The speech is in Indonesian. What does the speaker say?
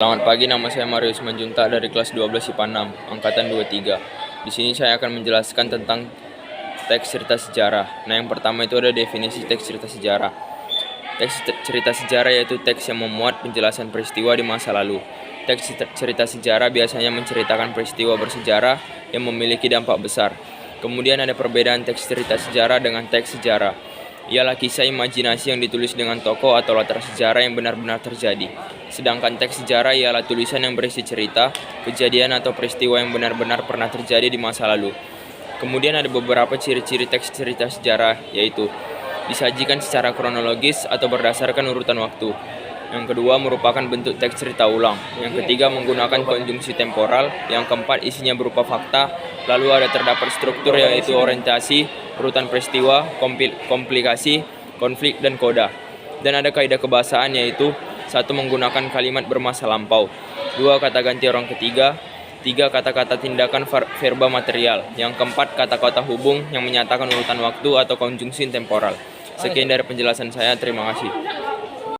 Selamat pagi, nama saya Marius Manjuntak dari kelas 12 IPA 6, angkatan 23. Di sini saya akan menjelaskan tentang teks cerita sejarah. Nah, yang pertama itu ada definisi teks cerita sejarah. Teks cerita sejarah yaitu teks yang memuat penjelasan peristiwa di masa lalu. Teks cerita sejarah biasanya menceritakan peristiwa bersejarah yang memiliki dampak besar. Kemudian ada perbedaan teks cerita sejarah dengan teks sejarah. Ialah kisah imajinasi yang ditulis dengan tokoh atau latar sejarah yang benar-benar terjadi. Sedangkan teks sejarah ialah tulisan yang berisi cerita, kejadian atau peristiwa yang benar-benar pernah terjadi di masa lalu. Kemudian ada beberapa ciri-ciri teks cerita sejarah, yaitu disajikan secara kronologis atau berdasarkan urutan waktu. Yang kedua merupakan bentuk teks cerita ulang. Yang ketiga menggunakan konjungsi temporal. Yang keempat isinya berupa fakta. Lalu ada terdapat struktur yaitu orientasi, urutan peristiwa, komplikasi, konflik, dan koda. Dan ada kaidah kebahasaan yaitu 1. Menggunakan kalimat bermasa lampau. 2. Kata ganti orang ketiga. 3. Kata-kata tindakan verba material. Yang keempat kata-kata hubung yang menyatakan urutan waktu atau konjungsi temporal. Sekian dari penjelasan saya, terima kasih.